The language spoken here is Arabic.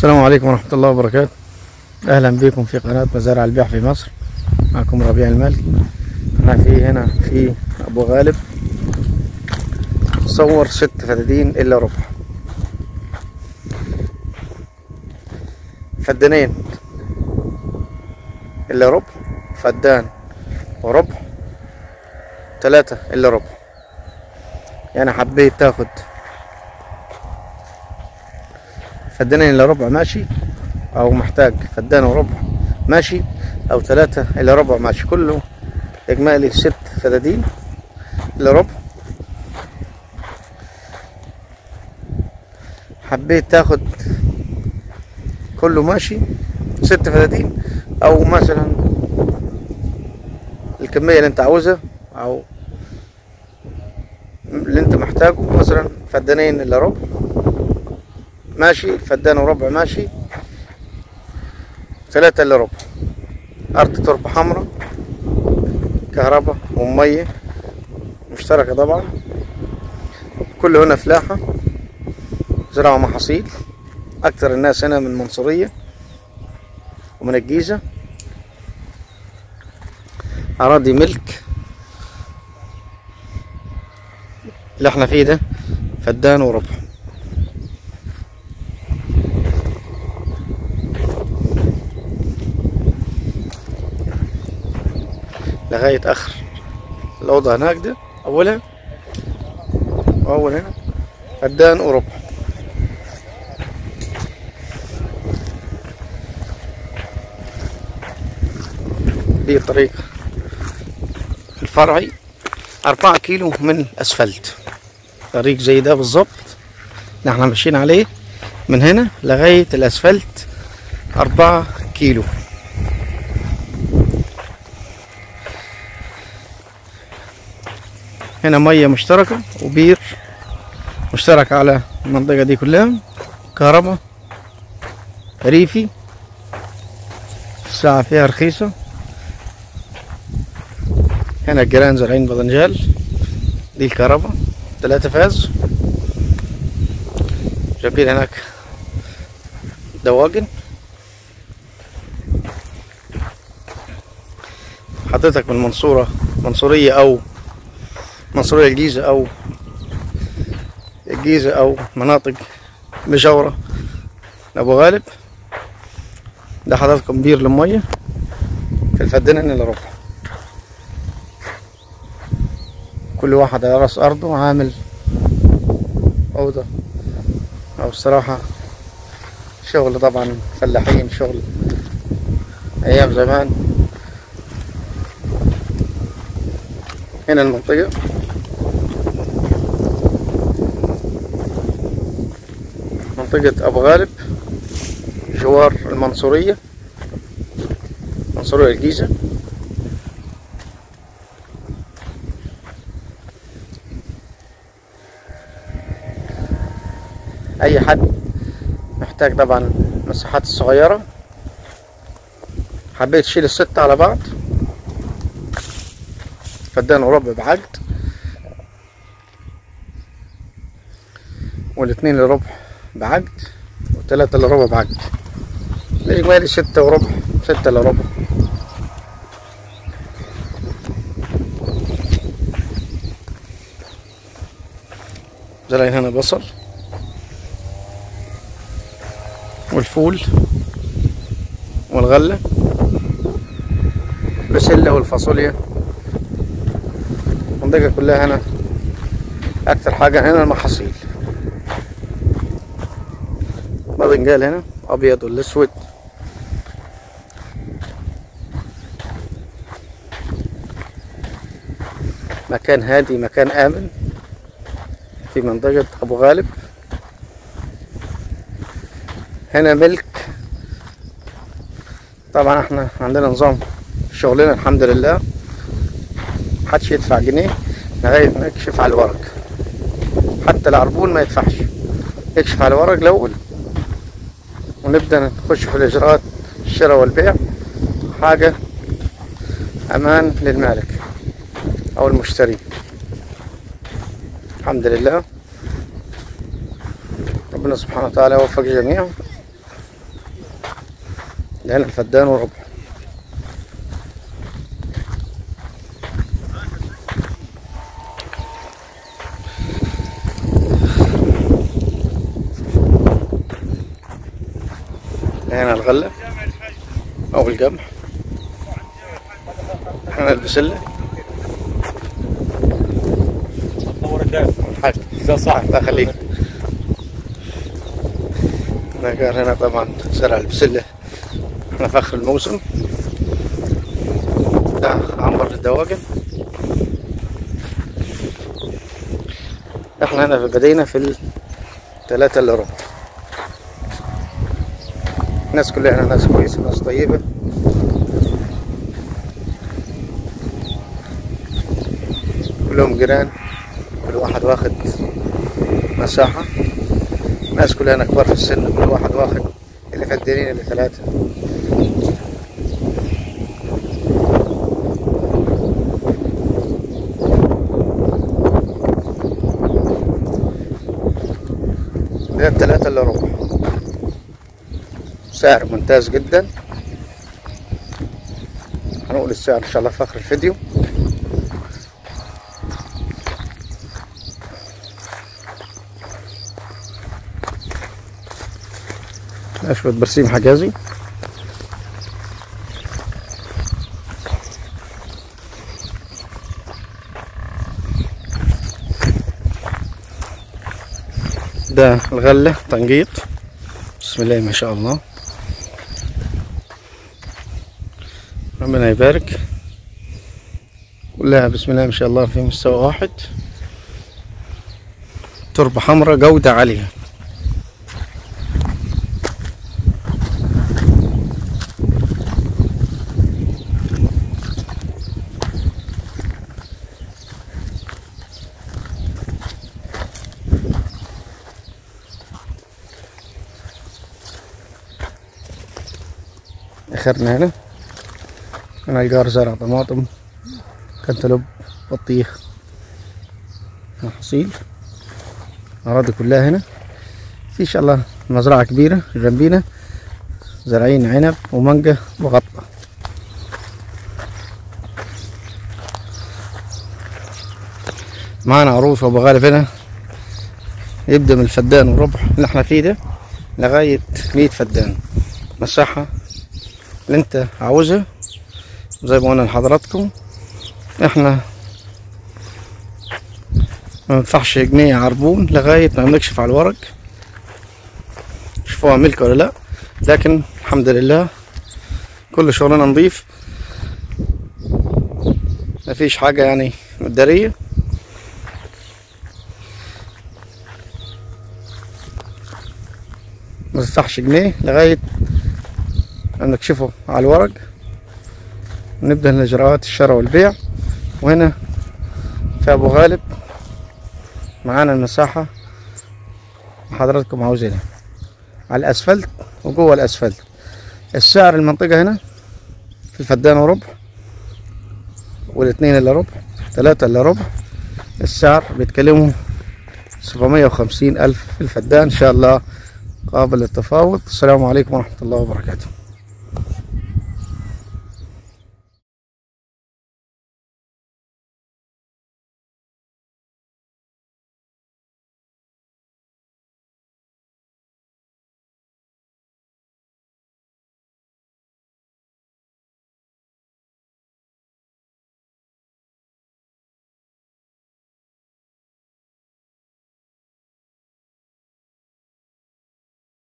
السلام عليكم ورحمة الله وبركاته. أهلا بكم في قناة مزارع البيع في مصر. معكم ربيع المالكي. أنا هنا في أبو غالب. صور 6 فدادين إلا ربع، فدانين إلا ربع، فدان وربع، 3 إلا ربع. يعني حبيت تاخد فدانين إلا ربع ماشي، أو محتاج فدان وربع ماشي، أو 3 إلا ربع ماشي. كله إجمالي 6 فدادين إلا ربع. حبيت تاخد كله ماشي 6 فدادين، أو مثلا الكمية اللي انت عاوزها أو اللي انت محتاجه، مثلا فدانين إلا ربع ماشي، فدان وربع ماشي، 3 إلا ربع. أرض تربة حمراء، كهرباء ومية مشتركة طبعا. كله هنا فلاحة، زراعة محاصيل. أكثر الناس هنا من المنصورية ومن الجيزة. أراضي ملك. اللي احنا فيه ده فدان وربع. لغاية آخر الأوضة هناك ده، أولها وأول هنا فدان وربع. دي الطريق الفرعي 4 كيلو من الأسفلت. طريق زي ده بالظبط اللي احنا ماشيين عليه، من هنا لغاية الأسفلت 4 كيلو. هنا مية مشتركة وبير مشترك على المنطقة دي كلها. كهرباء ريفي، الساعة فيها رخيصة. هنا الجيران زارعين بذنجال. دي الكهرباء 3 فاز. جايبين هناك دواجن. حضرتك من المنصورة، منصورية أو منصورية الجيزة، أو الجيزة أو مناطق مجاورة لأبو غالب، ده حضراتكم بير للمية في الفدانين إلا ربع. كل واحد على راس أرضه عامل أوضة، أو الصراحة شغل طبعا فلاحين، شغل أيام زمان. هنا المنطقة منطقة أبو غالب، جوار المنصورية، منصورية الجيزة. أي حد محتاج طبعا المساحات الصغيرة. حبيت تشيل ال6 على بعض، فدان وربع بعقد، وال2 إلا ربع بعقد، و3 إلا ربع بعقد. الإجمالي 6 وربع، 6 إلا ربع. زرعين هنا بصل والفول والغلة، البسلة والفاصوليا. المنطقة كلها هنا أكتر حاجة هنا المحاصيل. باذنجان هنا أبيض والأسود. مكان هادي، مكان آمن في منطقة أبو غالب. هنا ملك. طبعا احنا عندنا نظام في شغلنا الحمد لله، محدش يدفع جنيه لغاية ما يكشف على الورق. حتى العربون ما يدفعش، يكشف على الورق الأول ونبدأ نخش في الإجراءات، الشراء والبيع. حاجة أمان للمالك أو المشتري. الحمد لله، ربنا سبحانه وتعالى يوفق جميعا. ده هنا الفدان وربع. هنا الغلة أو القمح. هنا البسلة. إذا صح الله يخليك. هنا طبعا زرع البسلة، احنا في آخر الموسم. ده عنبر للدواجن. احنا هنا بدينا في 3 إلا ربع. الناس كلها هنا ناس كويسة، ناس طيبة. كلهم جيران، كل واحد واخد مساحة. الناس كلها هنا كبار في السن، كل واحد واخد اللي فدانين اللي 3. ده 3 إلا ربع. سعر ممتاز جدا. هنقول السعر ان شاء الله في اخر الفيديو. اشوة برسيم حجازي. ده الغلة تنقيط. بسم الله ما شاء الله، ربنا يبارك. كلها بسم الله ما شاء الله في مستوى واحد. تربة حمراء جودة عالية. اخرنا هنا الجار زرع طماطم، كنتالوب، بطيخ، محاصيل. الأراضي كلها هنا في إن شاء الله مزرعة كبيرة جنبينا، زارعين عنب ومانجا وغطة. معانا عروس وأبو غالب هنا، يبدأ من الفدان وربع اللي احنا فيه ده لغاية 100 فدان. مساحة اللي انت عاوزها زي ما قلنا لحضراتكم. احنا ما ندفعش جنيه عربون لغاية ما نكشف على الورق، شوفوها ملك ولا لا. لكن الحمد لله كل شغلنا نظيف، مفيش حاجة يعني مدارية. ما تدفعش جنيه لغاية ما نكشفه على الورق، ونبدأ الإجراءات الشراء والبيع. وهنا في أبو غالب معانا المساحة حضراتكم عاوزينها على الأسفلت وجوه الأسفلت. السعر المنطقة هنا في الفدان وربع، والاتنين إلا ربع، 3 إلا ربع. السعر بيتكلموا 750,000 في الفدان. إن شاء الله قابل للتفاوض. السلام عليكم ورحمة الله وبركاته.